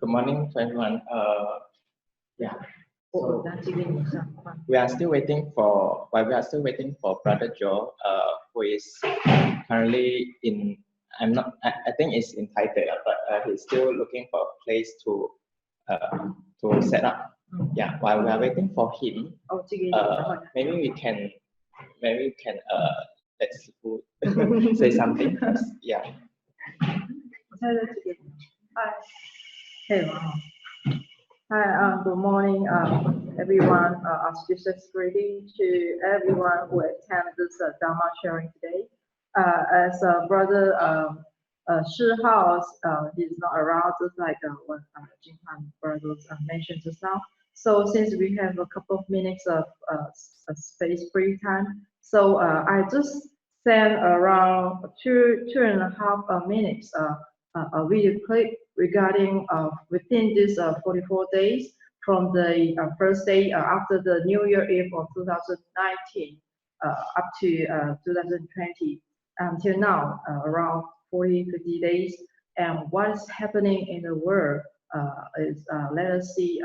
Good morning to everyone. Yeah. So we are still waiting for Brother Joe, who is currently in. I think it's in Taipei, but he's still looking for a place to set up. Yeah. While we are waiting for him, maybe we can let's say something first. Yeah. Hi, good morning, everyone. Auspicious greeting to everyone who attend this Dharma sharing today. As Brother Shi Hao, he's not around, just like what Jing Brother mentioned just now. So since we have a couple of minutes of space free time, so I just sent around two and a half minutes a video clip regarding within this 44 days from the first day after the New Year Eve of 2019 up to 2020 until now, around 40-50 days. And what's happening in the world is, let us see,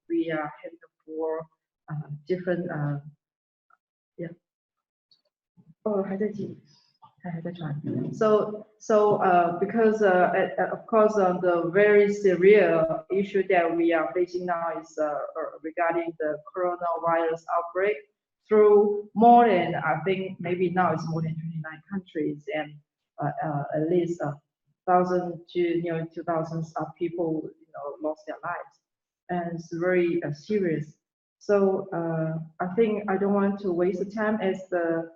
we are having 4 different, yeah. Oh, so because of course the very severe issue that we are facing now is regarding the coronavirus outbreak through more than, I think maybe now it's more than 29 countries, and at least 1,000 to 2,000 people lost their lives, and it's very serious. So I think I don't want to waste the time, as the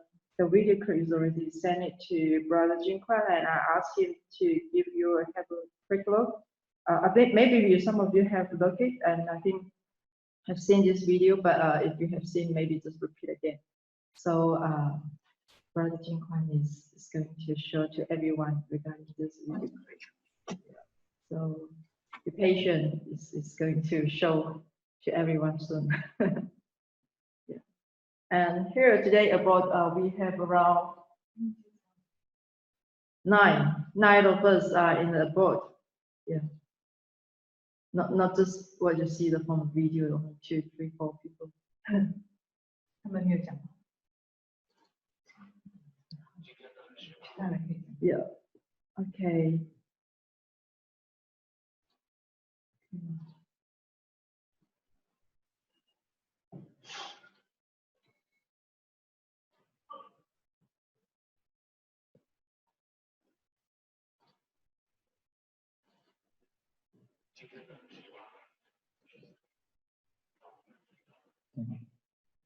video clip is already sent it to Brother Jing, and I asked him to have a quick look. I think maybe some of you have looked it, and I think have seen this video, but if you have seen, maybe just repeat again. So Brother Jing is going to show to everyone regarding this video clip. So be patient, is going to show to everyone soon. And here today about we have around nine of us in the boat. Yeah. Not just what you see from the video, 2, 3, 4 people. Yeah. Okay.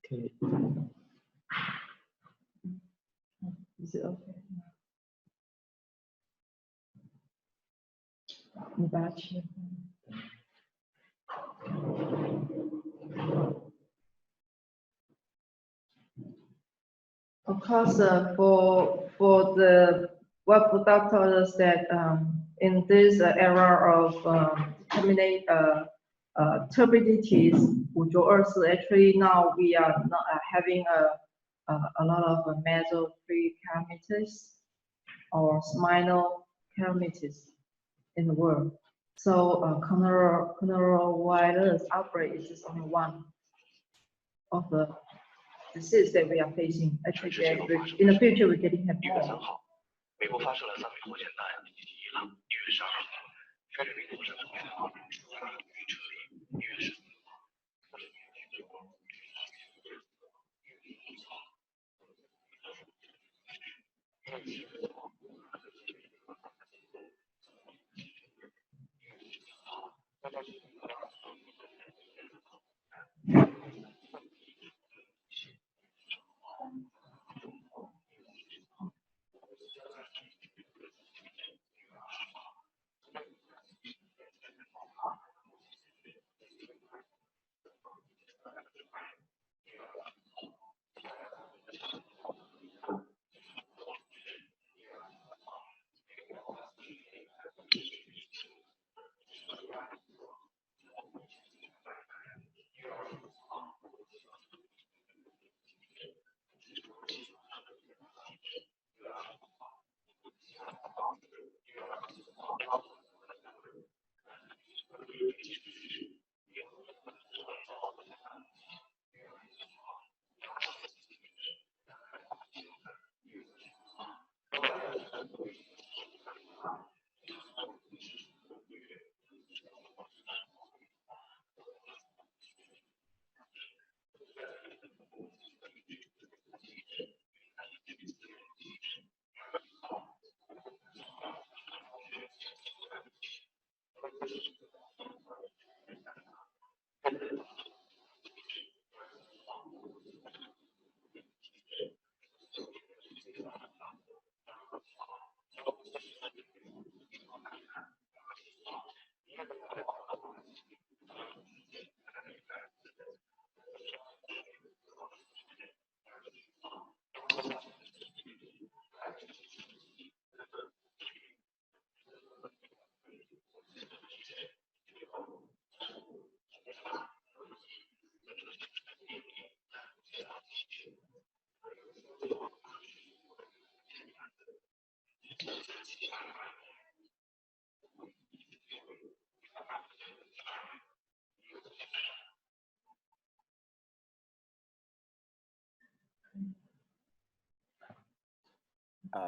Okay. Is it okay? Of course, for the what Buddha told us that in this era of turbidities, actually now we are not having a lot of meso pre-calamities or spinal calamities in the world. So coronavirus outbreak is just only one of the disease that we are facing. Actually, in the future we're getting more.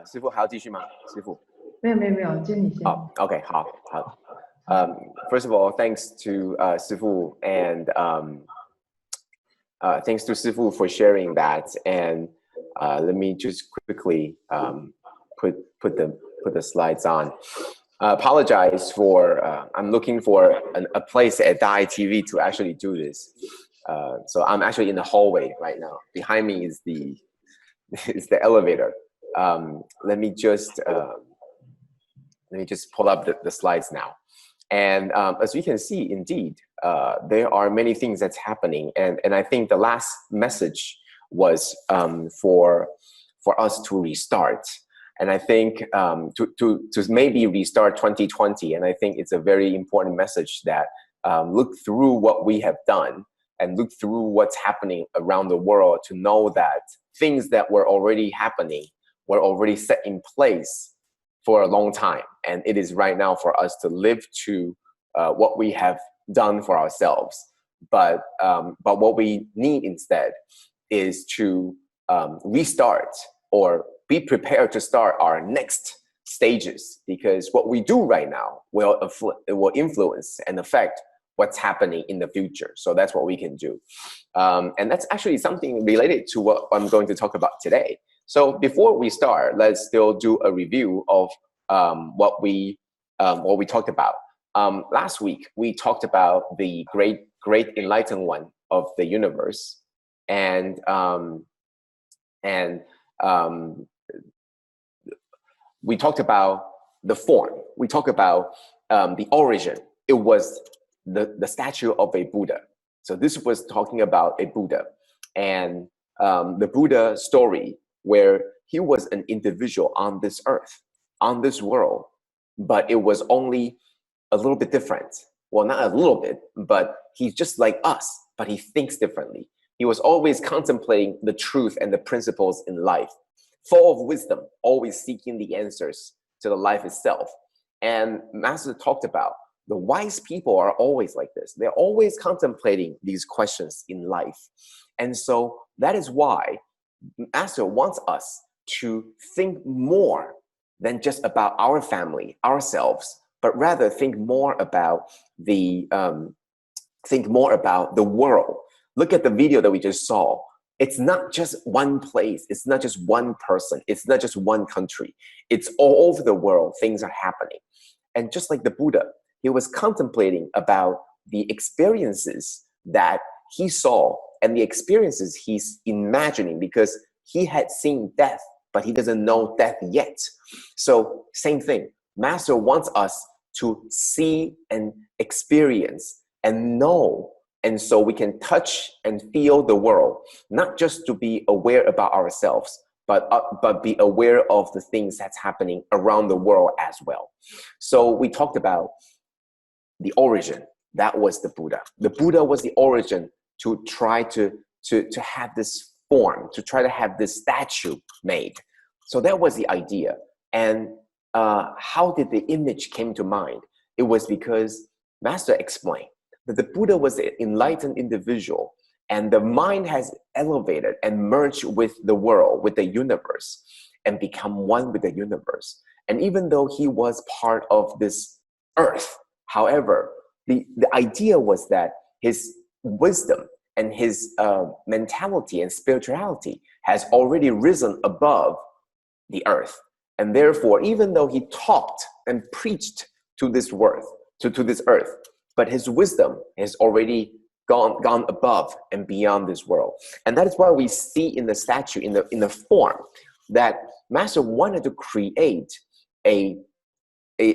师父还要继续吗？师父？没有，接你先。好 ，OK， 好。First of all, thanks to 师父 and thanks to 师父 for sharing that. And let me just quickly put the slides on. Apologize for I'm looking for a place at Dai TV to actually do this. So I'm actually in the hallway right now. Behind me is the elevator. Let me just pull up the slides now. And as we can see, indeed, there are many things that's happening. And I think the last message was for us to restart. And I think to maybe restart 2020. And I think it's a very important message that look through what we have done and look through what's happening around the world to know that things that were already happening were already set in place for a long time. And it is right now for us to live to what we have done for ourselves. But what we need instead is to restart or be prepared to start our next stages, because what we do right now will influence and affect what's happening in the future. So that's what we can do. And that's actually something related to what I'm going to talk about today. So before we start, let's still do a review of what we talked about. Last week, we talked about the great enlightened one of the universe. And we talked about the form. We talked about the origin. It was the statue of a Buddha. So this was talking about a Buddha, and the Buddha story where he was an individual on this earth, on this world, but it was only a little bit different. Well, not a little bit, but he's just like us, but he thinks differently. He was always contemplating the truth and the principles in life, full of wisdom, always seeking the answers to the life itself. And Master talked about the wise people are always like this. They're always contemplating these questions in life. And so that is why Master wants us to think more than just about our family, ourselves, but rather think more about the world. Look at the video that we just saw. It's not just one place. It's not just one person. It's not just one country. It's all over the world. Things are happening. And just like the Buddha, he was contemplating about the experiences that he saw and the experiences he's imagining, because he had seen death, but he doesn't know death yet. So same thing. Master wants us to see and experience and know, and so we can touch and feel the world, not just to be aware about ourselves, but be aware of the things that's happening around the world as well. So we talked about the origin. That was the Buddha. The Buddha was the origin to try to have this form, to try to have this statue made. So that was the idea. And how did the image came to mind? It was because Master explained that the Buddha was an enlightened individual, and the mind has elevated and merged with the world, with the universe, and become one with the universe. And even though he was part of this earth, however, the idea was that his wisdom and his mentality and spirituality has already risen above the earth. And therefore, even though he talked and preached to this earth, but his wisdom has already gone above and beyond this world. And that is why we see in the statue, in the form, that Master wanted to create a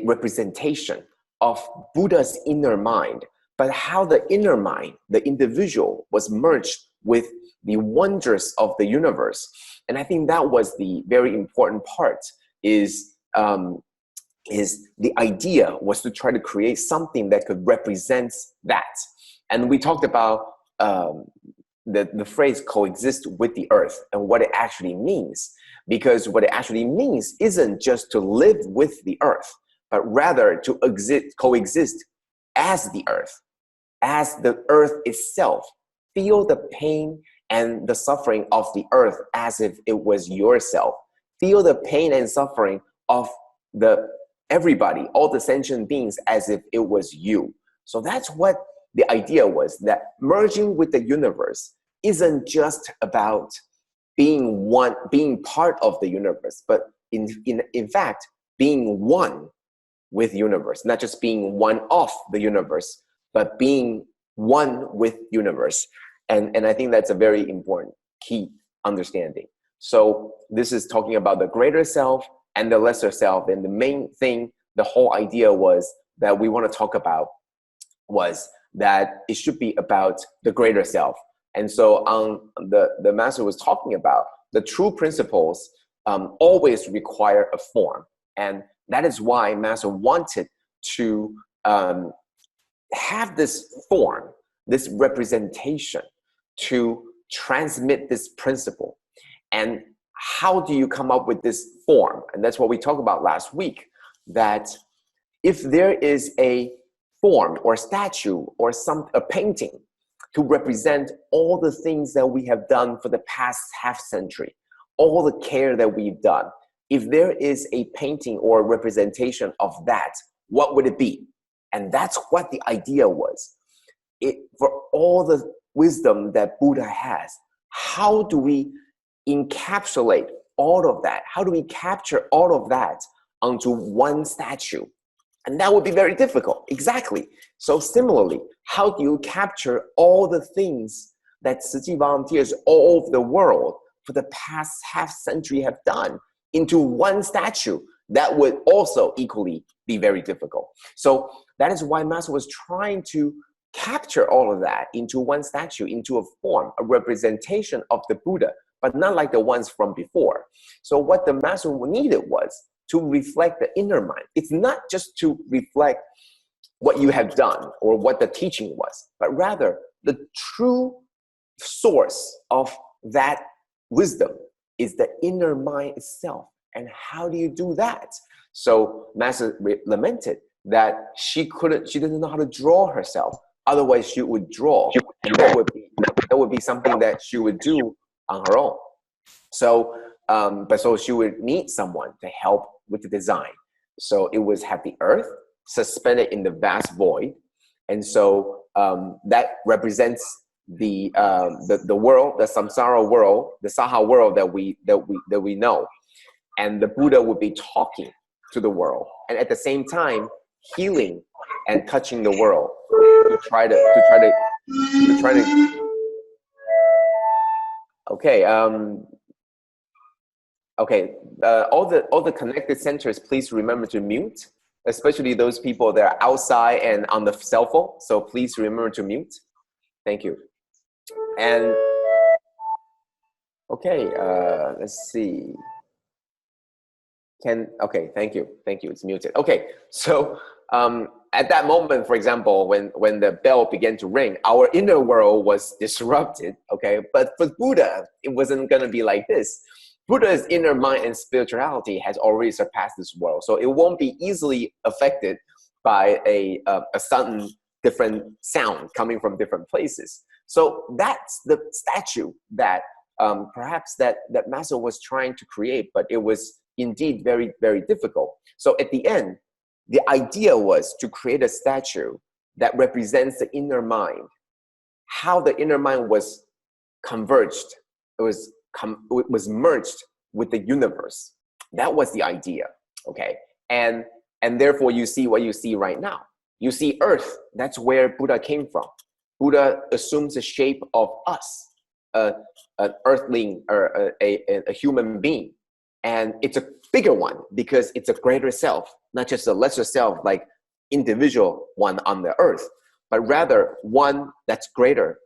representation of Buddha's inner mind, but how the inner mind, the individual, was merged with the wonders of the universe. And I think that was the very important part, is the idea was to try to create something that could represent that. And we talked about the phrase coexist with the earth and what it actually means. Because what it actually means isn't just to live with the earth, but rather to coexist as the earth itself. Feel the pain and the suffering of the earth as if it was yourself. Feel the pain and suffering of everybody, all the sentient beings, as if it was you. So that's what the idea was, that merging with the universe isn't just about being one, being part of the universe, but in fact, being one with universe, not just being one of the universe, but being one with universe. And I think that's a very important key understanding. So this is talking about the greater self and the lesser self. And the main thing, the whole idea was that we want to talk about was that it should be about the greater self. And so the master was talking about the true principles always require a form. And that is why master wanted to have this form, this representation, to transmit this principle. And how do you come up with this form? And that's what we talked about last week, that if there is a form or statue or a painting to represent all the things that we have done for the past half century, all the care that we've done, if there is a painting or a representation of that, what would it be? And that's what the idea was. For all the wisdom that Buddha has, how do we encapsulate all of that? How do we capture all of that onto one statue? And that would be very difficult. Exactly. So similarly, how do you capture all the things that Tzu Chi volunteers all over the world for the past half century have done into one statue? That would also equally be very difficult. So that is why Master was trying to capture all of that into one statue, into a form, a representation of the Buddha, but not like the ones from before. So what the Master needed was to reflect the inner mind. It's not just to reflect what you have done or what the teaching was, but rather the true source of that wisdom is the inner mind itself. And how do you do that? So Master lamented that she didn't know how to draw herself. Otherwise, she would draw, and that would be something that she would do on her own. So, so she would need someone to help with the design. So it was have the earth suspended in the vast void, and so that represents the world, the samsara world, the saha world that we know, and the Buddha would be talking to the world, and at the same time healing and touching the world to try to okay. All the connected centers, please remember to mute, especially those people that are outside and on the cell phone. So please remember to mute. Thank you. And okay, let's see. Okay, thank you. It's muted. Okay, so at that moment, for example, when the bell began to ring, our inner world was disrupted. Okay, but for Buddha, it wasn't gonna be like this. Buddha's inner mind and spirituality has already surpassed this world, so it won't be easily affected by a sudden different sound coming from different places. So that's the statue that perhaps that Master was trying to create, but it was indeed very, very difficult. So at the end, the idea was to create a statue that represents the inner mind, how the inner mind was converged, it was merged with the universe. That was the idea, okay? And therefore you see what you see right now. You see earth, that's where Buddha came from. Buddha assumes the shape of us, an earthling or a human being. And it's a bigger one because it's a greater self, not just a lesser self like individual one on the earth, but rather one that's greater,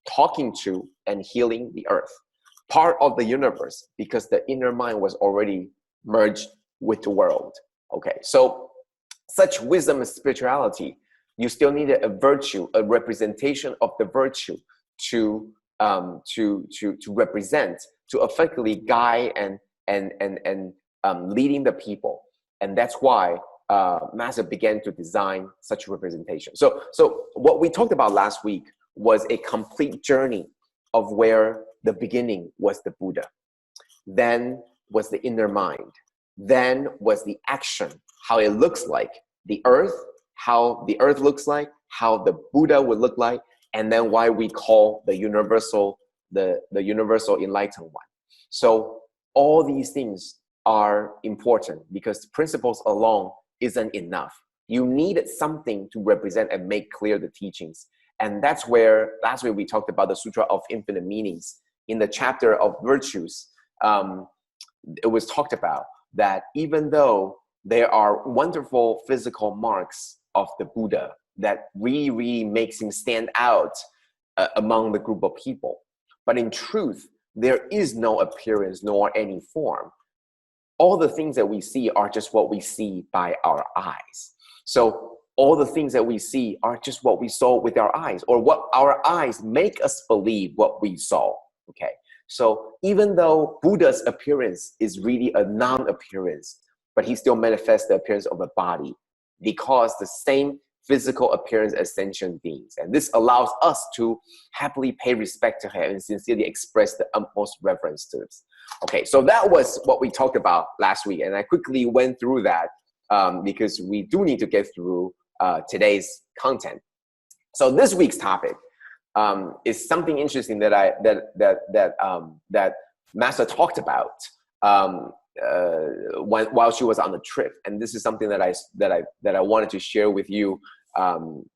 talking to and healing the earth, part of the universe, because the inner mind was already merged with the world. Okay, so such wisdom and spirituality, you still need a virtue, a representation of the virtue to represent, to effectively guide and leading the people. And that's why Master began to design such a representation. So what we talked about last week was a complete journey of where the beginning was the Buddha, then was the inner mind, then was the action, how it looks like, the earth, how the earth looks like, how the Buddha would look like, and then why we call the universal enlightened one. So all these things are important because principles alone isn't enough. You needed something to represent and make clear the teachings. And that's where last week we talked about the Sutra of Infinite Meanings. In the chapter of virtues, it was talked about that even though there are wonderful physical marks of the Buddha that really makes him stand out among the group of people, but in truth, there is no appearance nor any form. All the things that we see are just what we see by our eyes. So all the things that we see are just what we saw with our eyes, or what our eyes make us believe what we saw. Okay, so even though Buddha's appearance is really a non-appearance, but he still manifests the appearance of a body because the same physical appearance as sentient beings. And this allows us to happily pay respect to him and sincerely express the utmost reverence to this. Okay, so that was what we talked about last week. And I quickly went through that because we do need to get through today's content. So this week's topic is something interesting that Master talked about while she was on the trip, and this is something that I wanted to share with you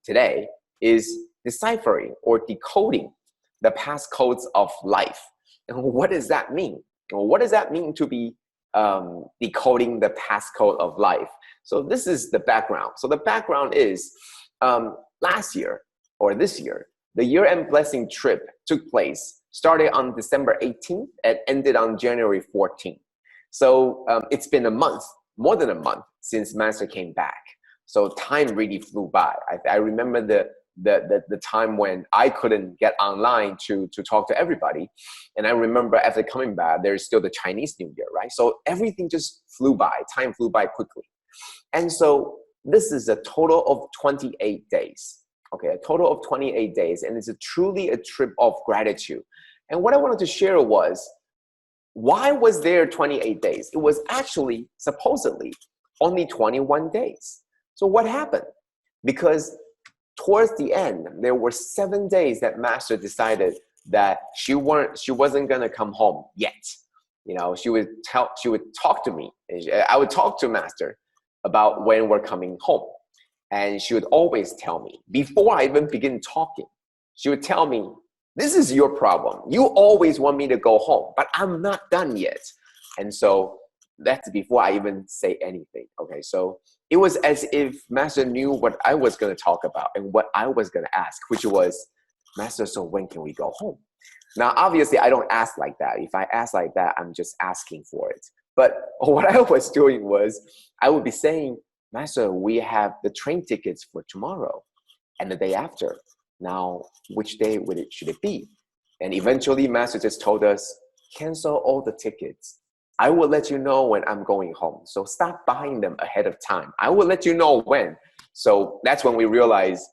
today, is deciphering or decoding the passcodes of life. And what does that mean? What does that mean to be decoding the passcode of life? So this is the background. So the background is last year or this year, the year-end blessing trip took place, started on December 18th and ended on January 14th. So it's been a month, more than a month, since Master came back. So time really flew by. I remember the time when I couldn't get online to talk to everybody. And I remember after coming back, there's still the Chinese New Year, right? So everything just flew by. Time flew by quickly. And so this is a total of 28 days. Okay, a total of 28 days. And it's truly a trip of gratitude. And what I wanted to share was, why was there 28 days? It was actually supposedly only 21 days. So what happened? Because towards the end, there were 7 days that Master decided that she wasn't gonna come home yet. You know, she would talk to me. I would talk to Master about when we're coming home. And she would always tell me, before I even begin talking, she would tell me, this is your problem. You always want me to go home, but I'm not done yet. And so that's before I even say anything. Okay, so it was as if Master knew what I was going to talk about and what I was going to ask, which was, Master, so when can we go home? Now, obviously, I don't ask like that. If I ask like that, I'm just asking for it. But what I was doing was, I would be saying, Master, we have the train tickets for tomorrow and the day after. Now, which day should it be? And eventually, Master just told us, cancel all the tickets. I will let you know when I'm going home. So stop buying them ahead of time. I will let you know when. So that's when we realized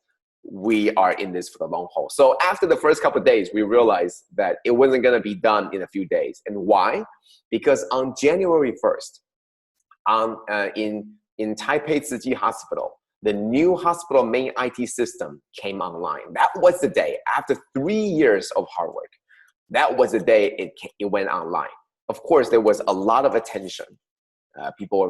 we are in this for the long haul. So after the first couple of days, we realized that it wasn't going to be done in a few days. And why? Because on January 1st, in Taipei Tzu Chi Hospital, the new hospital main IT system came online. That was the day, after 3 years of hard work, that was the day it went online. Of course, there was a lot of attention. People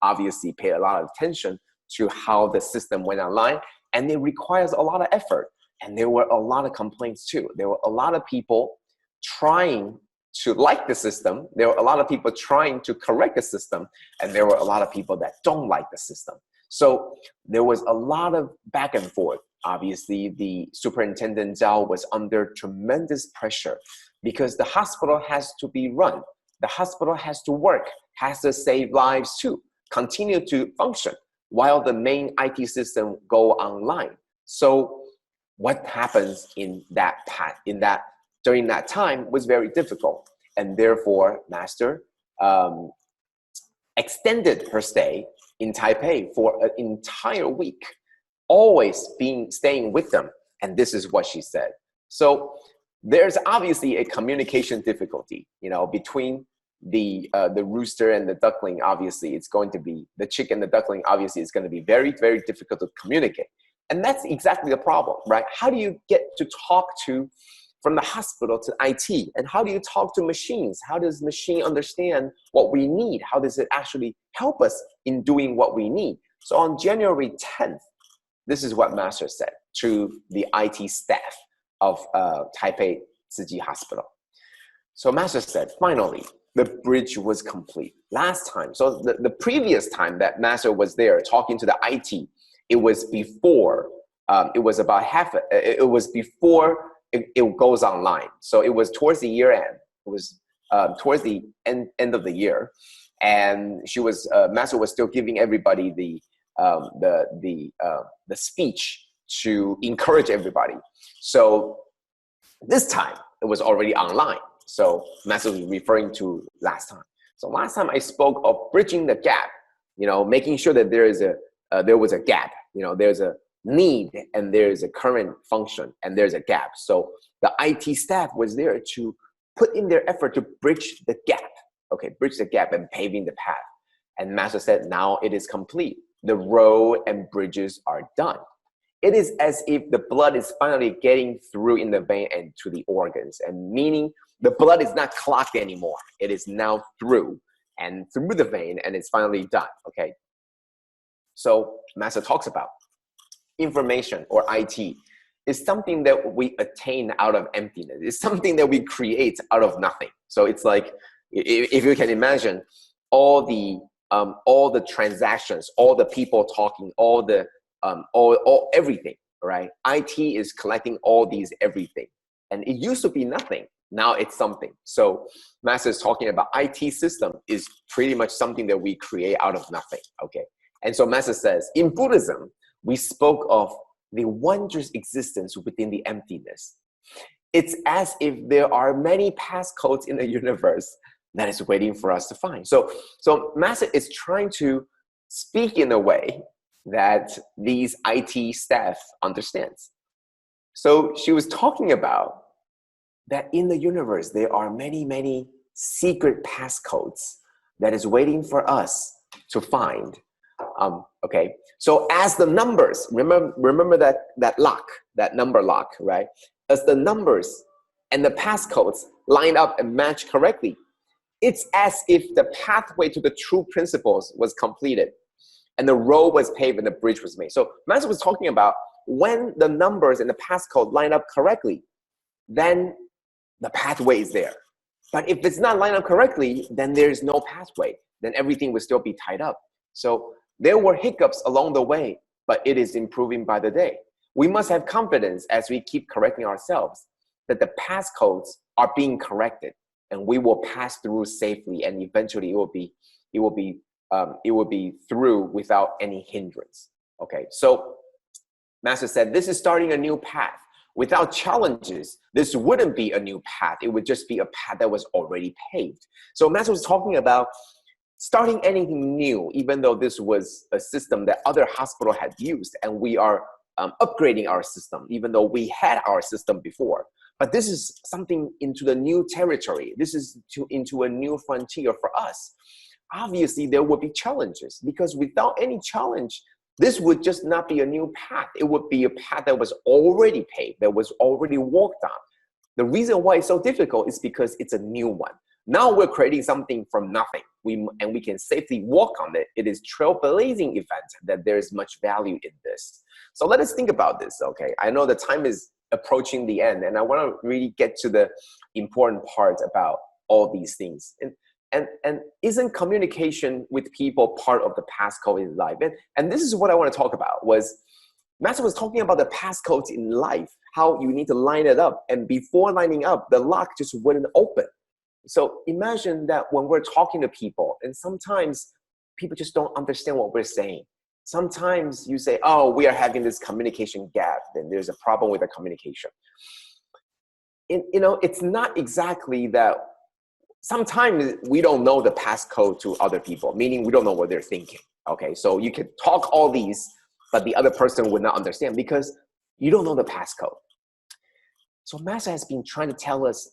obviously paid a lot of attention to how the system went online, and it requires a lot of effort. And there were a lot of complaints too. There were a lot of people trying to like the system. There were a lot of people trying to correct the system, and there were a lot of people that don't like the system. So there was a lot of back and forth. Obviously, the superintendent Zhao was under tremendous pressure because the hospital has to be run. The hospital has to work, has to save lives too, continue to function while the main IT system go online. So what happens during that time was very difficult. And therefore, Master extended her stay in Taipei for an entire week, always staying with them. And this is what she said. So there's obviously a communication difficulty, between the rooster and the duckling. Obviously, it's going to be the chick and the duckling. Obviously, it's going to be very, very difficult to communicate. And that's exactly the problem, right? How do you get to talk from the hospital to IT? And how do you talk to machines? How does machine understand what we need? How does it actually help us in doing what we need? So on January 10th, this is what Master said to the IT staff of Taipei Tzu Chi Hospital. So Master said, finally, the bridge was complete. Last time, so the previous time that Master was there talking to the IT, it was before, it was before it goes online. So it was towards the year end. It was towards the end of the year. And Master was still giving everybody the speech to encourage everybody. So this time it was already online. So Master was referring to last time. So last time I spoke of bridging the gap, making sure that there was a gap, there's a need and there's a current function and there's a gap. So the IT staff was there to put in their effort to bridge the gap, bridge the gap and paving the path. And Master said, now it is complete. The road and bridges are done. It is as if the blood is finally getting through in the vein and to the organs, and meaning the blood is not clogged anymore. It is now through the vein, and it's finally done, okay? So Master talks about information or IT is something that we attain out of emptiness. It's something that we create out of nothing. So it's like, if you can imagine all the transactions, all the people talking, all everything, right? IT is collecting all these everything. And it used to be nothing. Now it's something. So Master is talking about IT system is pretty much something that we create out of nothing, okay? And so Master says, in Buddhism, we spoke of the wondrous existence within the emptiness. It's as if there are many passcodes in the universe that is waiting for us to find. So Master is trying to speak in a way that these IT staff understands. So she was talking about that in the universe, there are many, many secret passcodes that is waiting for us to find. Okay, so as the numbers, remember that lock, that number lock, right? As the numbers and the passcodes line up and match correctly, it's as if the pathway to the true principles was completed and the road was paved and the bridge was made. So Master was talking about when the numbers and the passcode line up correctly, then the pathway is there. But if it's not lined up correctly, then there's no pathway. Then everything will still be tied up. So there were hiccups along the way, but it is improving by the day. We must have confidence as we keep correcting ourselves that the passcodes are being corrected and we will pass through safely, and eventually it will be through without any hindrance. Okay, so Master said this is starting a new path. Without challenges, this wouldn't be a new path. It would just be a path that was already paved. So Master was talking about starting anything new, even though this was a system that other hospitals had used, and we are upgrading our system, even though we had our system before. But this is something into the new territory. This is into a new frontier for us. Obviously, there would be challenges, because without any challenge, this would just not be a new path. It would be a path that was already paved, that was already walked on. The reason why it's so difficult is because it's a new one. Now we're creating something from nothing, and we can safely walk on it. It is trailblazing event that there is much value in this. So let us think about this, okay? I know the time is approaching the end, and I want to really get to the important parts about all these things. And isn't communication with people part of the passcode in life? And this is what I want to talk about. Was Master was talking about the passcodes in life, how you need to line it up, and before lining up, the lock just wouldn't open. So imagine that when we're talking to people, and sometimes people just don't understand what we're saying. Sometimes you say, oh, we are having this communication gap, then there's a problem with the communication. It's not exactly that. Sometimes we don't know the passcode to other people, meaning we don't know what they're thinking. Okay, so you can talk all these, but the other person would not understand because you don't know the passcode. So Master has been trying to tell us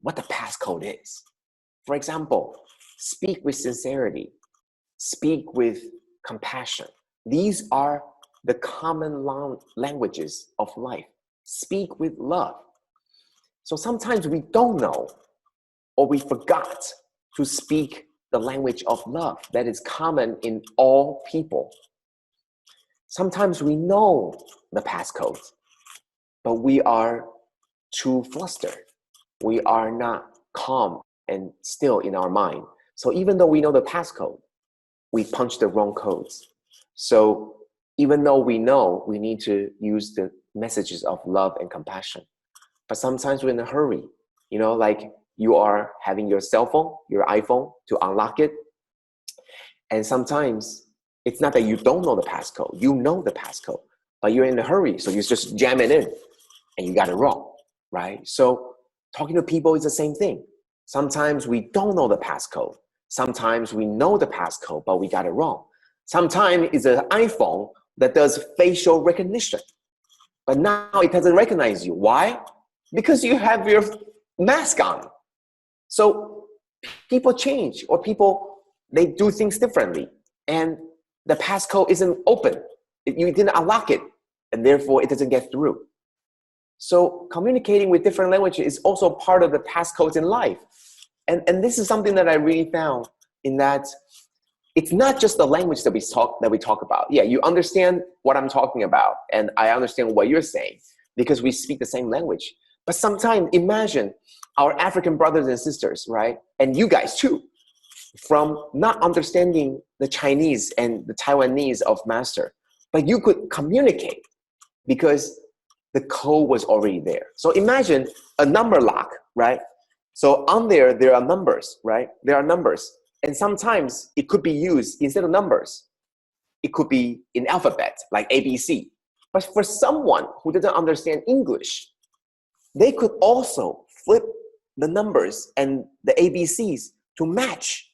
what the passcode is. For example, speak with sincerity, speak with compassion. These are the common languages of life. Speak with love. So sometimes we don't know, or we forgot to speak the language of love that is common in all people. Sometimes we know the passcode, but we are too flustered. We are not calm and still in our mind. So even though we know the passcode, we punch the wrong codes. So even though we know we need to use the messages of love and compassion, but sometimes we're in a hurry, like you are having your cell phone, your iPhone, to unlock it. And sometimes it's not that you don't know the passcode. You know the passcode, but you're in a hurry. So you just jam it in and you got it wrong, right? So talking to people is the same thing. Sometimes we don't know the passcode. Sometimes we know the passcode, but we got it wrong. Sometimes it's an iPhone that does facial recognition, but now it doesn't recognize you. Why? Because you have your mask on. So people change, or they do things differently. And the passcode isn't open. You didn't unlock it, and therefore it doesn't get through. So communicating with different languages is also part of the passcodes in life. And this is something that I really found, in that it's not just the language that we talk about. Yeah, you understand what I'm talking about, and I understand what you're saying because we speak the same language. But sometimes imagine our African brothers and sisters, right? And you guys too, from not understanding the Chinese and the Taiwanese of Master, but you could communicate because the code was already there. So imagine a number lock, right? So on there are numbers, right? There are numbers. And sometimes it could be used instead of numbers. It could be in alphabet, like ABC. But for someone who doesn't understand English, they could also flip the numbers and the ABCs to match.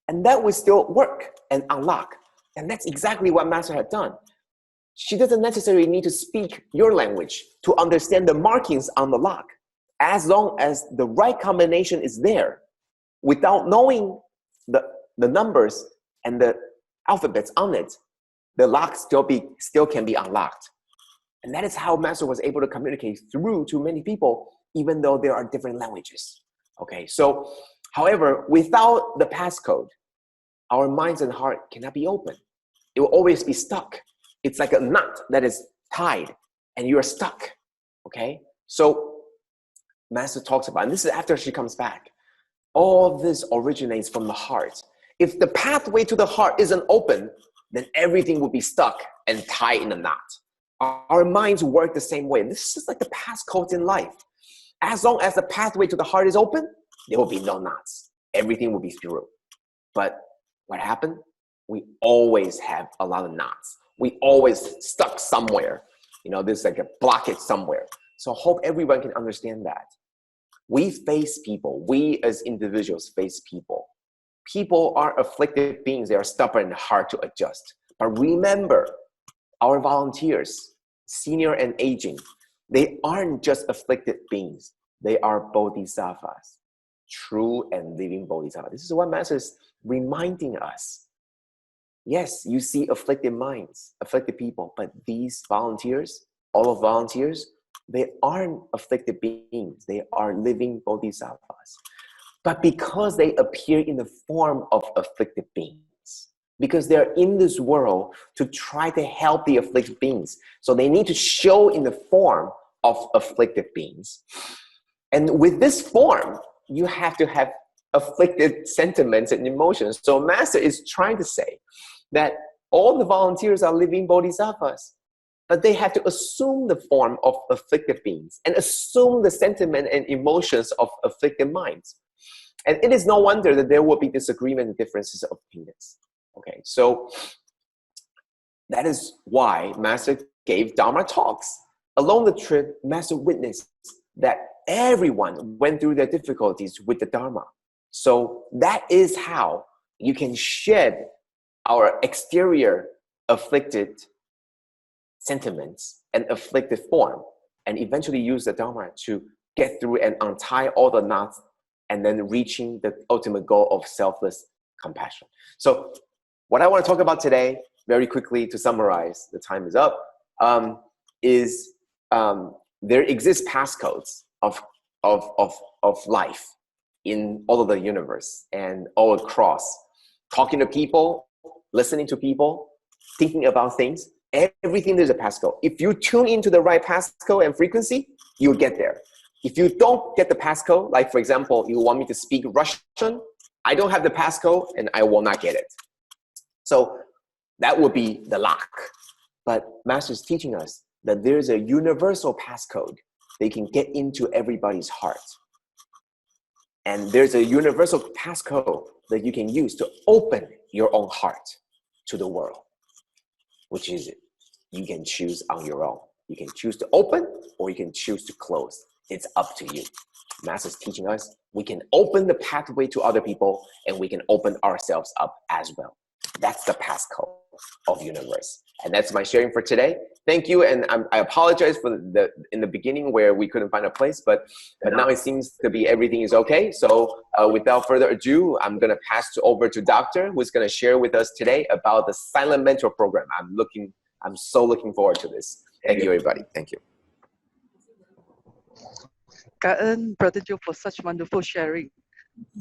And that would still work and unlock. And that's exactly what Master had done. She doesn't necessarily need to speak your language to understand the markings on the lock. As long as the right combination is there, without knowing the numbers and the alphabets on it, the lock still can be unlocked. And that is how Master was able to communicate through to many people, even though there are different languages. Okay, so however, without the passcode, our minds and heart cannot be open. It will always be stuck. It's like a knot that is tied and you're stuck. Okay, so Master talks about, and this is after she comes back, all this originates from the heart. If the pathway to the heart isn't open, then everything will be stuck and tied in a knot. Our minds work the same way. This is just like the passcodes in life. As long as the pathway to the heart is open, there will be no knots. Everything will be through. But what happened? We always have a lot of knots. We always stuck somewhere. There's like a blockage somewhere. So I hope everyone can understand that. We face people. We as individuals face people. People are afflicted beings. They are stubborn and hard to adjust. But remember, our volunteers, senior and aging, they aren't just afflicted beings. They are bodhisattvas, true and living bodhisattvas. This is what Master is reminding us. Yes, you see afflicted minds, afflicted people, but these volunteers, all of volunteers, they aren't afflicted beings. They are living bodhisattvas. But because they appear in the form of afflicted beings, because they're in this world to try to help the afflicted beings, so they need to show in the form of afflicted beings. And with this form, you have to have afflicted sentiments and emotions. So Master is trying to say that all the volunteers are living bodhisattvas, but they have to assume the form of afflicted beings and assume the sentiment and emotions of afflicted minds. And it is no wonder that there will be disagreement and differences of opinions. Okay, so that is why Master gave Dharma talks. Along the trip, Master witnessed that everyone went through their difficulties with the Dharma. So that is how you can shed our exterior afflicted sentiments and afflicted form, and eventually use the Dharma to get through and untie all the knots, and then reaching the ultimate goal of selfless compassion. So what I want to talk about today, very quickly to summarize, the time is up, is there exist passcodes of life in all of the universe and all across. Talking to people, listening to people, thinking about things, everything there's a passcode. If you tune into the right passcode and frequency, you'll get there. If you don't get the passcode, like for example, you want me to speak Russian, I don't have the passcode and I will not get it. So that would be the lock. But Master is teaching us that there's a universal passcode that you can get into everybody's heart. And there's a universal passcode that you can use to open your own heart to the world, which is you can choose on your own. You can choose to open or you can choose to close. It's up to you. Master's teaching us we can open the pathway to other people and we can open ourselves up as well. That's the passcode of universe. And that's my sharing for today. Thank you. And I apologize for in the beginning where we couldn't find a place, but now it seems to be everything is okay. So without further ado, I'm going to pass over to Doctor, who's going to share with us today about the Silent Mentor Program. I'm so looking forward to this. Thank you, everybody. Thank you. Ka'en, Brother Joe, for such wonderful sharing.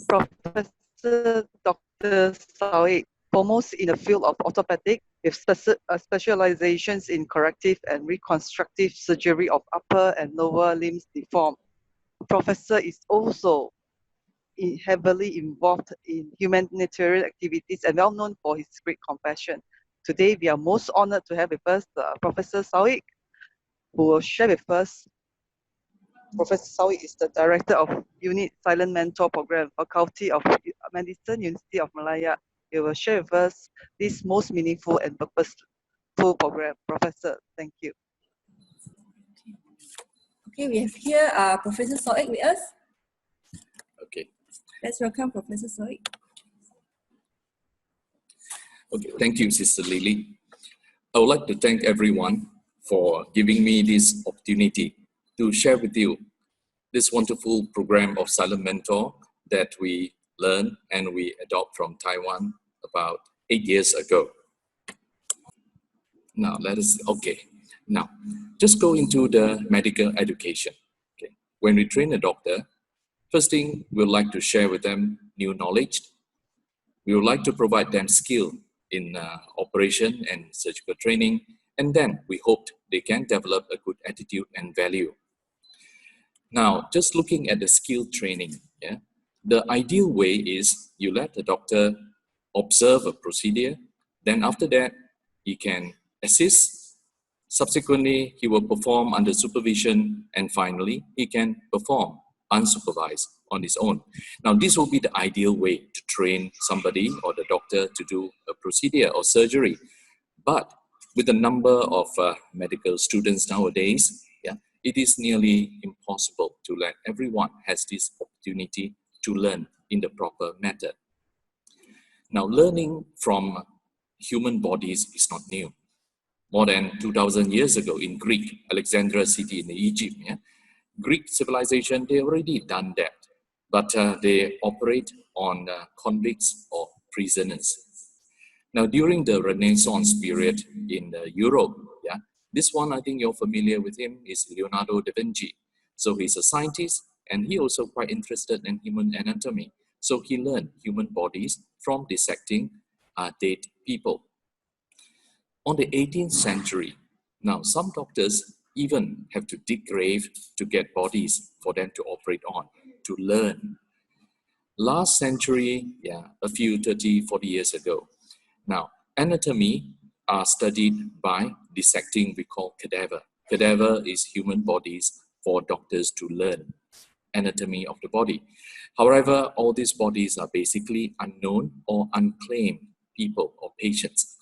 Professor Dr. Sawik, foremost in the field of orthopedic with specializations in corrective and reconstructive surgery of upper and lower limbs deformed. Professor is also heavily involved in humanitarian activities and well known for his great compassion. Today, we are most honored to have with us Professor Sawik, who will share with us. Professor Sawik is the director of Unit Silent Mentor Program, Faculty of Medicine, University of Malaya. He will share with us this most meaningful and purposeful program. Professor, thank you. Okay, we have here Professor Sawik with us. Okay. Let's welcome Professor Sawik. Okay, thank you, Sister Lily. I would like to thank everyone for giving me this opportunity to share with you this wonderful program of Silent Mentor that we learned and we adopt from Taiwan about 8 years ago. Now, Now, just go into the medical education. Okay. When we train a doctor, first thing, we'd like to share with them new knowledge. We would like to provide them skill in operation and surgical training, and then we hoped they can develop a good attitude and value. Now, just looking at the skill training, yeah, the ideal way is you let the doctor observe a procedure, then after that, he can assist. Subsequently, he will perform under supervision, and finally, he can perform unsupervised on his own. Now, this will be the ideal way to train somebody or the doctor to do a procedure or surgery. But with the number of medical students nowadays, yeah, it is nearly impossible to let everyone has this opportunity to learn in the proper method. Now, learning from human bodies is not new. More than 2,000 years ago in Greek, Alexandria city in Egypt, yeah, Greek civilization, they already done that, but they operate on convicts or prisoners. Now, during the Renaissance period in Europe, yeah, this one, I think you're familiar with him, is Leonardo da Vinci. So he's a scientist and he also quite interested in human anatomy. So he learned human bodies from dissecting dead people. On the 18th century, now some doctors even have to dig grave to get bodies for them to operate on, to learn. last century, yeah, a few 30, 40 years ago. Now, anatomy are studied by dissecting, we call cadaver. Cadaver is human bodies for doctors to learn anatomy of the body. However, all these bodies are basically unknown or unclaimed people or patients.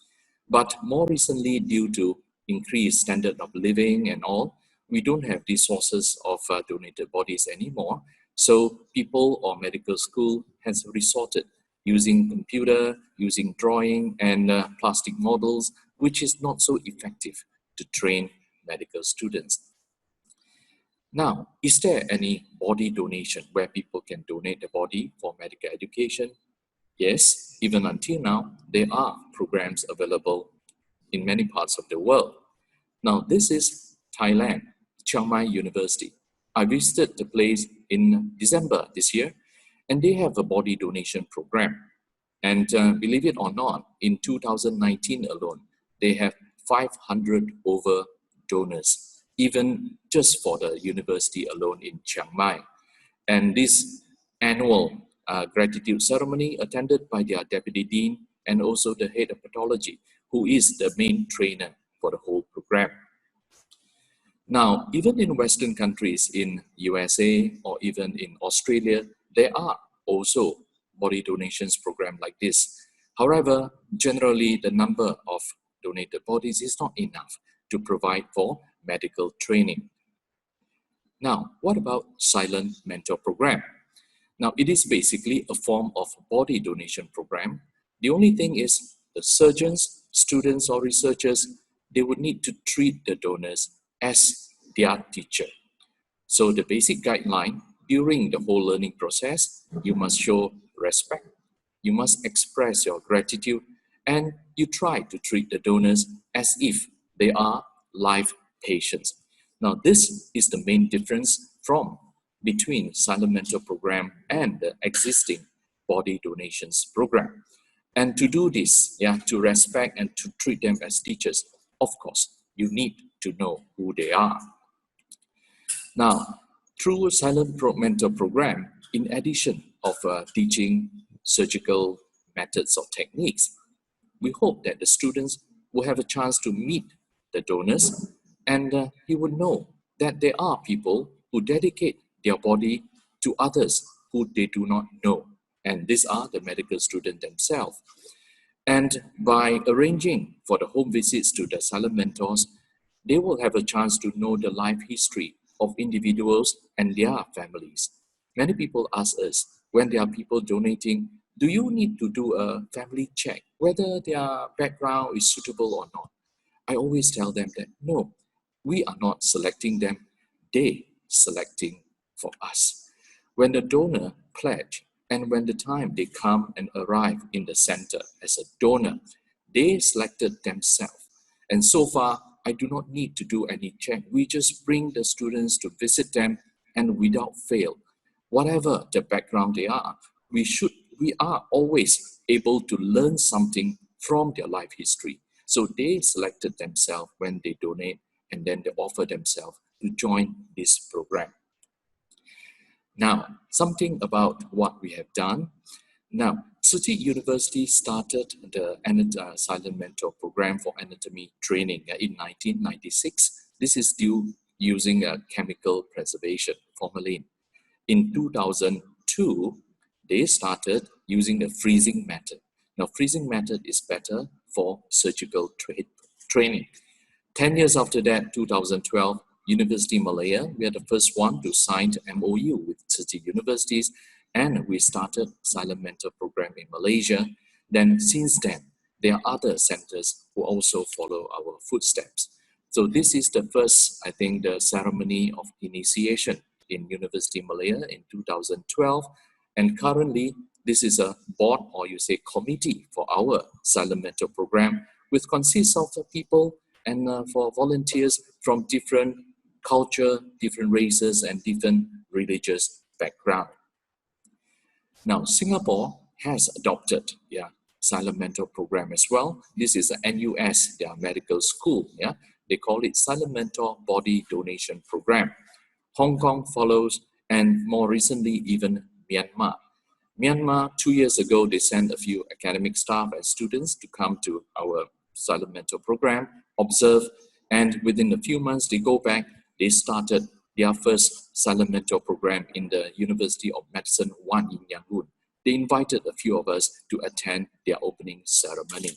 But more recently, due to increased standard of living and all, we don't have these sources of donated bodies anymore. So people or medical school has resorted using computer, using drawing and plastic models, which is not so effective to train medical students. Now, is there any body donation where people can donate the body for medical education? Yes, even until now, there are programs available in many parts of the world. Now, this is Thailand, Chiang Mai University. I visited the place in December this year, and they have a body donation program. And believe it or not, in 2019 alone, they have 500 over donors, even just for the university alone in Chiang Mai. And this annual gratitude ceremony attended by their deputy dean and also the head of pathology, who is the main trainer for the whole program. Now, even in Western countries, in USA or even in Australia, there are also body donations program like this. However, generally the number of donated bodies is not enough to provide for medical training. Now, what about silent mentor program? Now, it is basically a form of body donation program. The only thing is the surgeons, students or researchers, they would need to treat the donors as their teacher. So the basic guideline during the whole learning process, you must show respect, you must express your gratitude, and you try to treat the donors as if they are live patients. Now, this is the main difference between silent mentor program and the existing body donations program. And to do this, to respect and to treat them as teachers, of course, you need to know who they are. Now, through a silent mentor program, in addition of teaching surgical methods or techniques, we hope that the students will have a chance to meet the donors, and he would know that there are people who dedicate their body to others who they do not know. And these are the medical students themselves. And by arranging for the home visits to the silent mentors, they will have a chance to know the life history of individuals and their families. Many people ask us, when there are people donating, do you need to do a family check, whether their background is suitable or not? I always tell them that, no, we are not selecting them, they selecting for us. When the donor pledge and when the time they come and arrive in the center as a donor, they selected themselves. And so far, I do not need to do any check. We just bring the students to visit them, and without fail, whatever the background they are, we are always able to learn something from their life history. So they selected themselves when they donate, and then they offer themselves to join this program. Now, something about what we have done. Now, Tzu Chi University started the silent mentor program for anatomy training in 1996. This is due using chemical preservation, formalin. In 2002, they started using the freezing method. Now, freezing method is better for surgical training. 10 years after that, 2012, University Malaya, we are the first one to sign MOU with Tzu Chi universities, and we started silent mentor program in Malaysia. Then since then, there are other centers who also follow our footsteps. So this is the first, I think, the ceremony of initiation in University Malaya in 2012. And currently, this is a board, or you say committee, for our silent mentor program, which consists of people and for volunteers from different culture, different races, and different religious background. Now, Singapore has adopted silent mentor program as well. This is the NUS, their medical school. They call it silent mentor body donation program. Hong Kong follows, and more recently, even Myanmar. Myanmar, 2 years ago, they sent a few academic staff and students to come to our silent mentor program, observe, and within a few months, they go back, they started their first silent mentor program in the University of Medicine 1 in Yangon. They invited a few of us to attend their opening ceremony.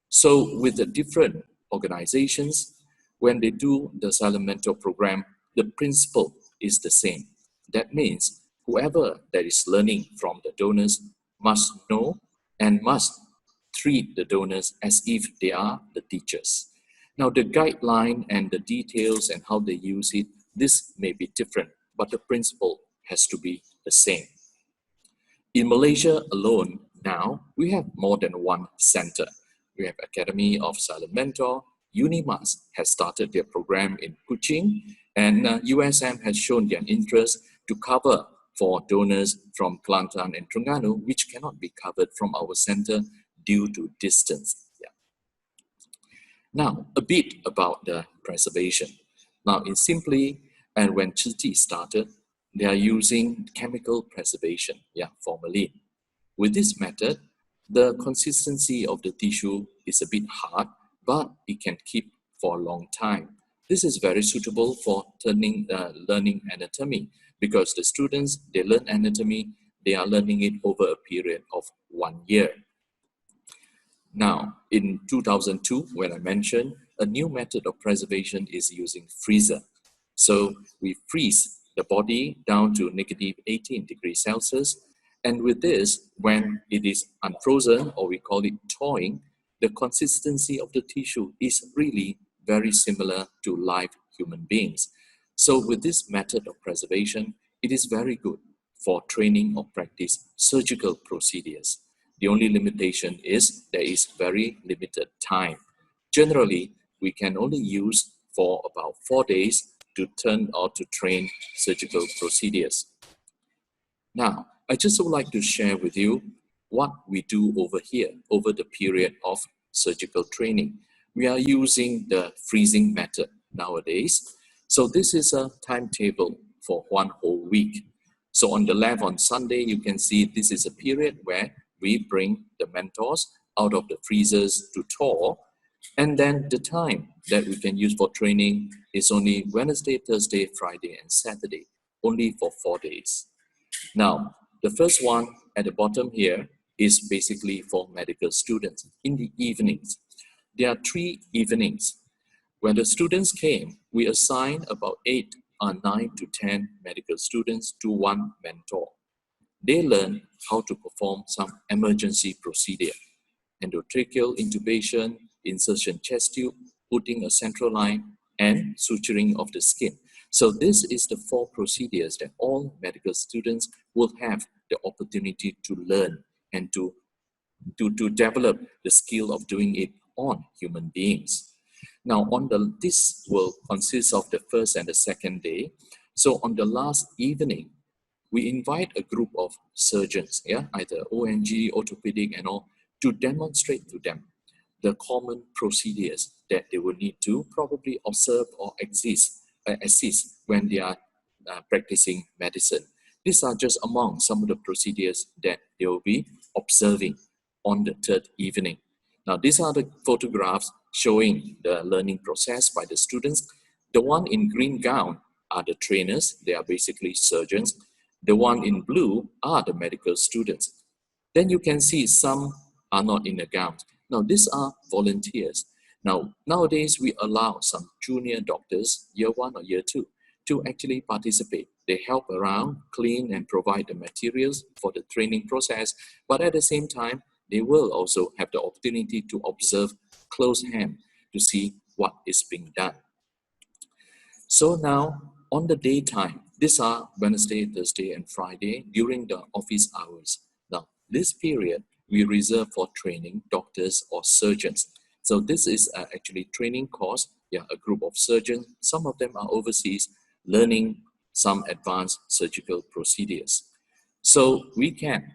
So with the different organizations, when they do the silent mentor program, the principle is the same. That means whoever that is learning from the donors must know and must treat the donors as if they are the teachers. Now the guideline and the details and how they use it, this may be different, but the principle has to be the same. In Malaysia alone, now we have more than one center. We have Academy of Silent Mentor, UNIMAS has started their program in Kuching, and USM has shown their interest to cover for donors from Kelantan and Terengganu, which cannot be covered from our center due to distance. Yeah. Now, a bit about the preservation. Now, it's simply, and when Tzu Chi started, they are using chemical preservation, formalin. With this method, the consistency of the tissue is a bit hard, but it can keep for a long time. This is very suitable for learning anatomy, because the students, they learn anatomy, they are learning it over a period of 1 year. Now, in 2002, when I mentioned, a new method of preservation is using freezer. So we freeze the body down to negative 18 degrees Celsius. And with this, when it is unfrozen, or we call it thawing, the consistency of the tissue is really very similar to live human beings. So with this method of preservation, it is very good for training or practice surgical procedures. The only limitation is there is very limited time. Generally, we can only use for about 4 days to turn or to train surgical procedures. Now, I just would like to share with you what we do over here over the period of surgical training. We are using the freezing method nowadays. So this is a timetable for 1 whole week. So on the left on Sunday, you can see this is a period where we bring the mentors out of the freezers to thaw. And then the time that we can use for training is only Wednesday, Thursday, Friday, and Saturday, only for 4 days. Now, the first one at the bottom here is basically for medical students in the evenings. There are 3 evenings. When the students came, we assigned about 8 or 9 to 10 medical students to 1 mentor. They learn how to perform some emergency procedure: endotracheal intubation, insertion chest tube, putting a central line, and suturing of the skin. So this is the 4 procedures that all medical students will have the opportunity to learn and to develop the skill of doing it on human beings. Now, this will consist of the first and the second day. So on the last evening, we invite a group of surgeons, either ONG, orthopedic, and all, to demonstrate to them the common procedures that they will need to probably observe or assist when they are practicing medicine. These are just among some of the procedures that they will be observing on the 3rd evening. Now, these are the photographs showing the learning process by the students. The one in green gown are the trainers. They are basically surgeons. The one in blue are the medical students. Then you can see some are not in the gowns. Now, these are volunteers. Now, nowadays, we allow some junior doctors, year 1 or year 2, to actually participate. They help around, clean, and provide the materials for the training process. But at the same time, they will also have the opportunity to observe close hand to see what is being done. So now, on the daytime, these are Wednesday, Thursday, and Friday during the office hours. Now, this period, we reserve for training doctors or surgeons. So this is actually training course. A group of surgeons, some of them are overseas, learning some advanced surgical procedures. So we can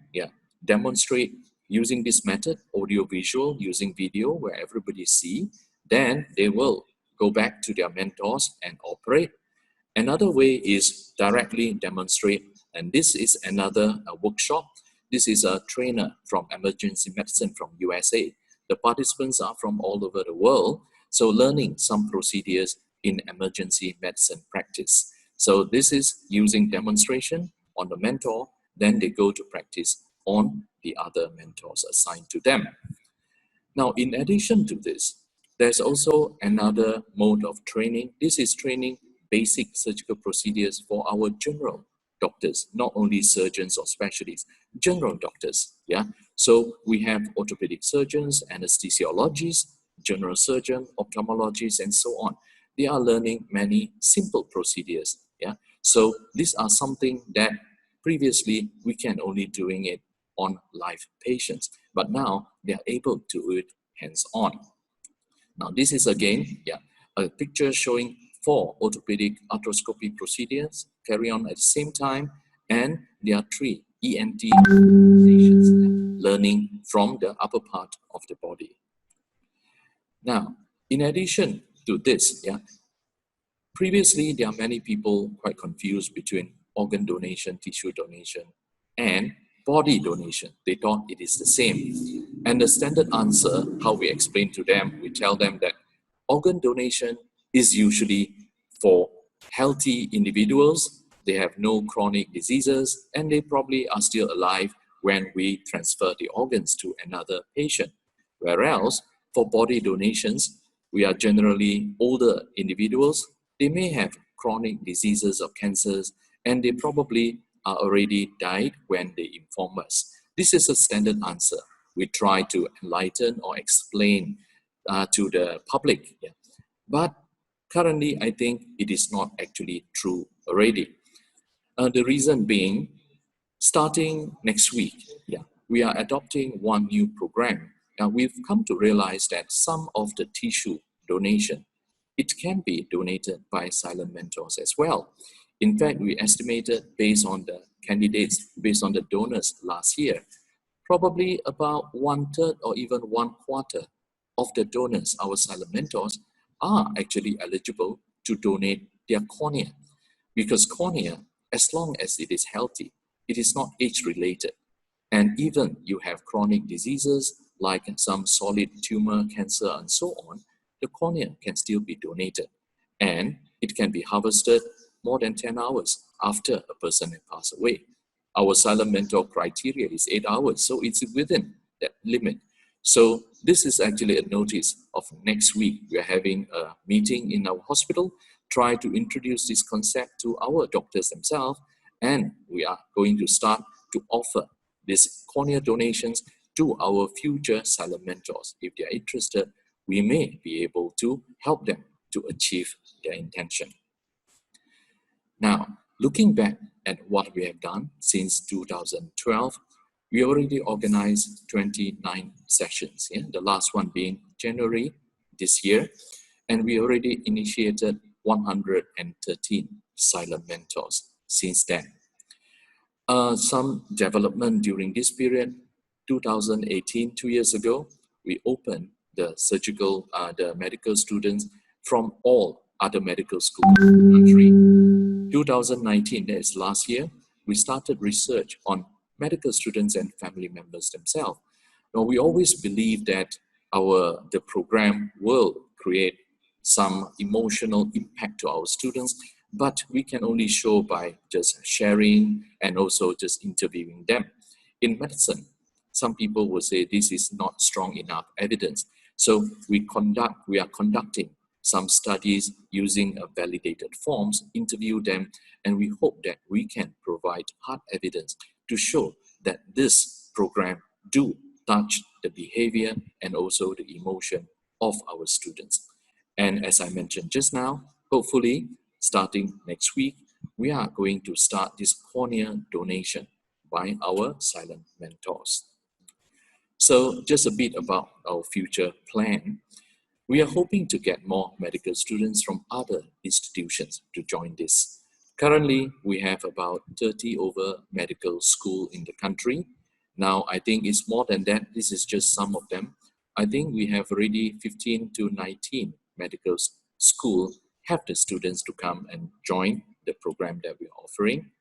demonstrate using this method, audio-visual, using video where everybody see. Then they will go back to their mentors and operate. Another way is directly demonstrate, and this is another workshop. This is a trainer from emergency medicine from USA. The participants are from all over the world, so learning some procedures in emergency medicine practice. So this is using demonstration on the mentor, then they go to practice on the other mentors assigned to them. Now, in addition to this, there's also another mode of training. This is training basic surgical procedures for our general doctors, not only surgeons or specialists, general doctors. Yeah. So we have orthopedic surgeons, anesthesiologists, general surgeon, ophthalmologists, and so on. They are learning many simple procedures. Yeah. So these are something that previously we can only doing it on live patients, but now they are able to do it hands-on. Now this is again, a picture showing 4 orthopedic arthroscopy procedures carry on at the same time, and there are 3 ENT stations learning from the upper part of the body. Now, in addition to this, previously there are many people quite confused between organ donation, tissue donation, and body donation. They thought it is the same. And the standard answer, how we explain to them, we tell them that organ donation is usually for healthy individuals. They have no chronic diseases, and they probably are still alive when we transfer the organs to another patient. Whereas for body donations, we are generally older individuals. They may have chronic diseases or cancers, and they probably are already died when they inform us. This is a standard answer. We try to enlighten or explain to the public. But currently, I think it is not actually true already. The reason being, starting next week, we are adopting one new program. Now, we've come to realize that some of the tissue donation, it can be donated by silent mentors as well. In fact, we estimated based on the candidates, based on the donors last year, probably about 1/3 or even 1/4 of the donors, our silent mentors, are actually eligible to donate their cornea. Because cornea, as long as it is healthy, it is not age-related. And even you have chronic diseases like some solid tumor, cancer, and so on, the cornea can still be donated. And it can be harvested more than 10 hours after a person has passed away. Our silent mentor criteria is 8 hours, so it's within that limit. So this is actually a notice of next week. We are having a meeting in our hospital, try to introduce this concept to our doctors themselves, and we are going to start to offer these cornea donations to our future silent mentors. If they are interested, we may be able to help them to achieve their intention. Now, looking back at what we have done since 2012, we already organized 29 sessions, the last one being January this year, and we already initiated 113 silent mentors since then. Some development during this period, 2018, 2 years ago, we opened the surgical, the medical students from all other medical schools in the country. 2019, that is last year, we started research on medical students and family members themselves. Now, we always believe that the program will create some emotional impact to our students, but we can only show by just sharing and also just interviewing them. In medicine, some people will say this is not strong enough evidence. So we are conducting some studies using validated forms, interview them, and we hope that we can provide hard evidence to show that this program do touch the behavior and also the emotion of our students. And as I mentioned just now, hopefully starting next week, we are going to start this cornea donation by our silent mentors. So just a bit about our future plan. We are hoping to get more medical students from other institutions to join this. Currently, we have about 30 over medical schools in the country. Now, I think it's more than that. This is just some of them. I think we have already 15 to 19 medical schools have the students to come and join the program that we're offering.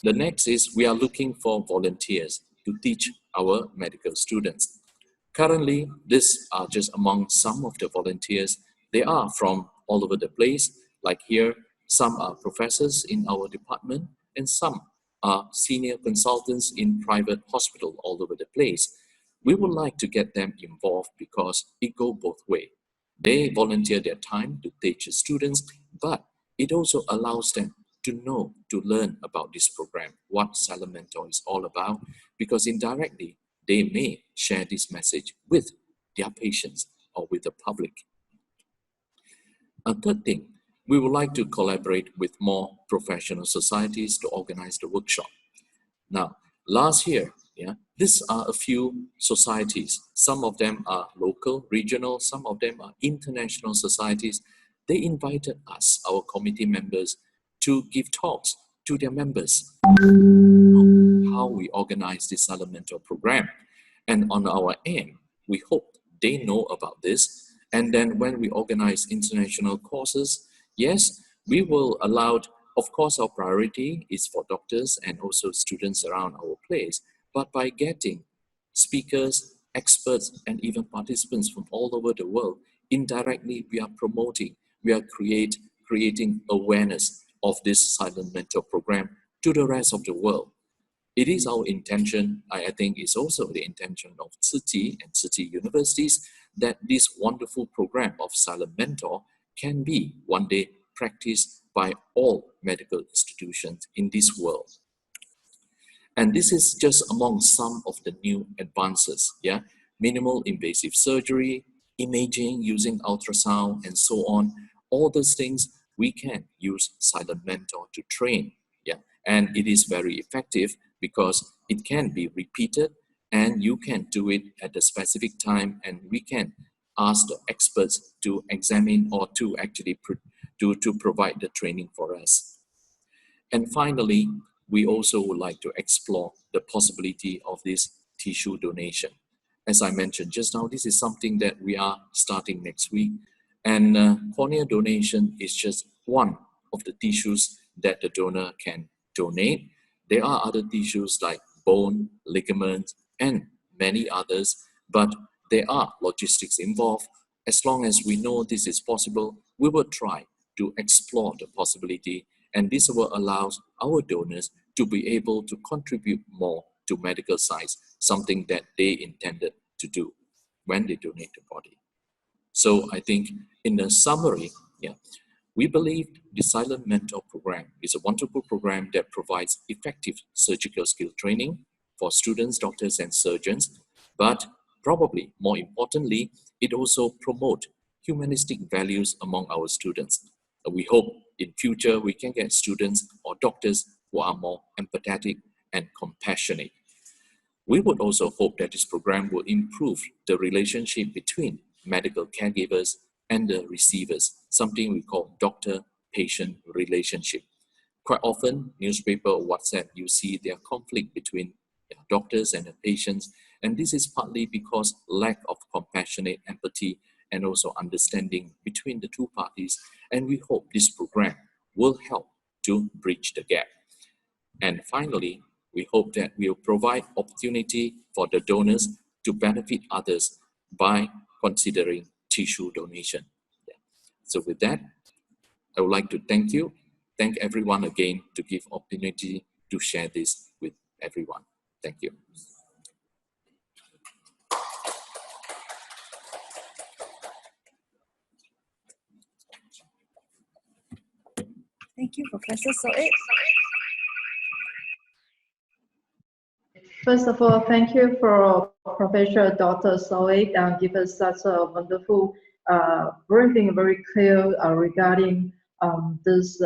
The next is we are looking for volunteers to teach our medical students. Currently, these are just among some of the volunteers. They are from all over the place. Like here, some are professors in our department and some are senior consultants in private hospital all over the place. We would like to get them involved because it goes both ways. They volunteer their time to teach the students, but it also allows them to know, to learn about this program, what Silent Mentor is all about, because indirectly, they may share this message with their patients or with the public. A third thing, we would like to collaborate with more professional societies to organize the workshop. Now, last year, these are a few societies. Some of them are local, regional, some of them are international societies. They invited us, our committee members, to give talks to their members how we organize this Silent Mentor program. And on our end, we hope they know about this. And then when we organize international courses, yes, we will allow, of course, our priority is for doctors and also students around our place. But by getting speakers, experts, and even participants from all over the world, indirectly we are promoting, we are creating awareness of this Silent Mentor program to the rest of the world. It is our intention, I think it's also the intention of Tzu Chi and Tzu Chi universities, that this wonderful program of Silent Mentor can be one day practiced by all medical institutions in this world. And this is just among some of the new advances, minimal invasive surgery, imaging using ultrasound, and so on. All those things we can use Silent Mentor to train, and it is very effective because it can be repeated and you can do it at a specific time, and we can ask the experts to examine or to actually to provide the training for us. And finally, we also would like to explore the possibility of this tissue donation. As I mentioned just now, this is something that we are starting next week, and cornea donation is just one of the tissues that the donor can donate. There are other tissues like bone, ligaments, and many others, but there are logistics involved. As long as we know this is possible, we will try to explore the possibility, and this will allow our donors to be able to contribute more to medical science, something that they intended to do when they donate the body. So I think in a summary, we believe the Silent Mentor program is a wonderful program that provides effective surgical skill training for students, doctors, and surgeons. But probably more importantly, it also promotes humanistic values among our students. We hope in future we can get students or doctors who are more empathetic and compassionate. We would also hope that this program will improve the relationship between medical caregivers and the receivers, something we call doctor-patient relationship. Quite often, newspaper or WhatsApp, you see there conflict between doctors and the patients, and this is partly because lack of compassionate empathy and also understanding between the two parties, and we hope this program will help to bridge the gap. And finally, we hope that we will provide opportunity for the donors to benefit others by considering tissue donation. So with that, I would like to thank everyone again to give opportunity to share this with everyone. Thank you. Thank you, Professor Soik. First of all, thank you for Professor Dr. Soik and give us such a wonderful briefing, very clear regarding this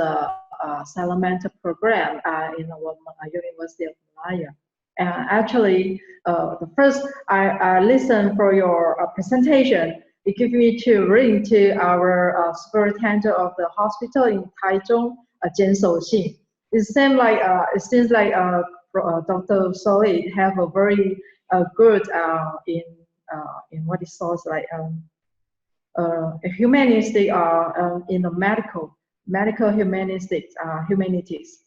Silent Mentor program in our University of Malaya. Actually, the first I listened for your presentation. It gave me to ring to our superintendent of the hospital in Taichung, Cheng. It seems like Dr. Soik have a very good in what it sounds like humanistic in the medical humanistics humanities.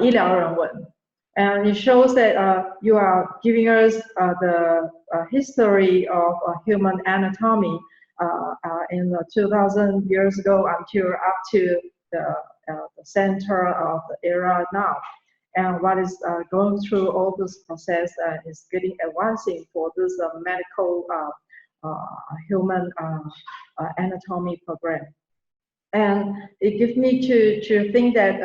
医疗人文。And it shows that you are giving us the history of human anatomy in 2,000 years ago until up to the center of the era now. And what is going through all this process is getting advancing for this medical human anatomy program. And it gives me to think that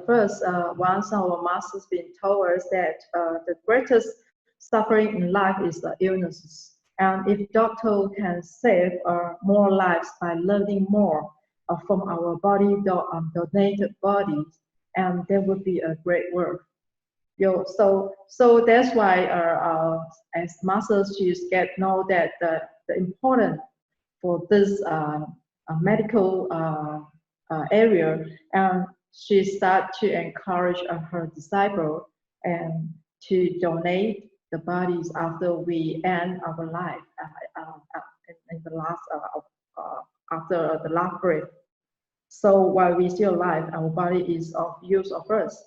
first, once our masters been told us that the greatest suffering in life is the illnesses. And if doctor can save more lives by learning more from our body, donated bodies, and there would be a great work. So that's why as masters, you know that the important for this medical area, and she started to encourage her disciple and to donate the bodies after we end our life in the last after the last breath. So while we're still alive, our body is of use of us.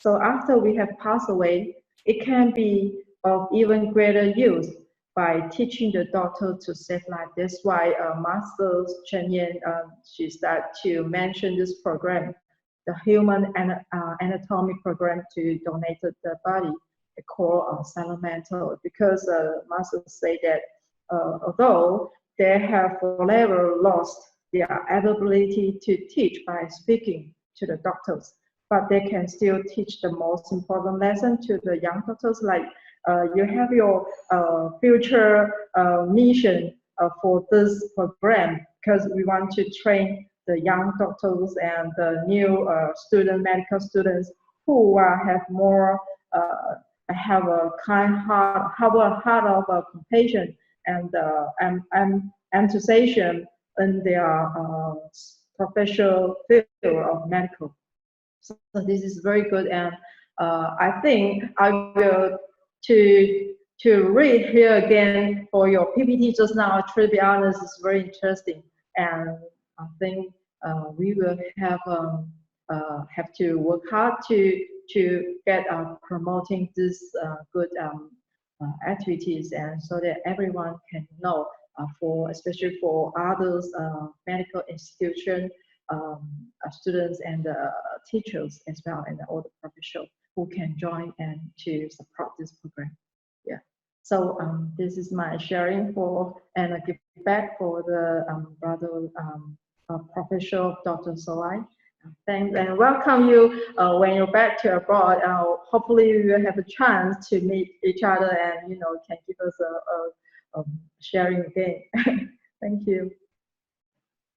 So after we have passed away, it can be of even greater use by teaching the doctor to save life. That's why Master Cheng, she started to mention this program, the human anatomy program to donate the body, called Sacramento, because Master say that although they have forever lost their ability to teach by speaking to the doctors, but they can still teach the most important lesson to the young doctors, like you have your future mission for this program, because we want to train the young doctors and the new medical students who have more, have a kind heart, have a heart of compassion and enthusiasm in their professional field of medical. So this is very good, and I think I will to read here again for your PPT just now. To be honest, it's very interesting, and I think we will have to work hard to get promoting this good activities, and so that everyone can know, especially for others medical institution students and teachers as well, and all the professionals who can join and to support this program. Yeah. So this is my sharing and I give back for the brother Professor Dr. ProfSawAik. Thanks and welcome you when you're back to abroad. Hopefully we will have a chance to meet each other and can give us a sharing again. Thank you.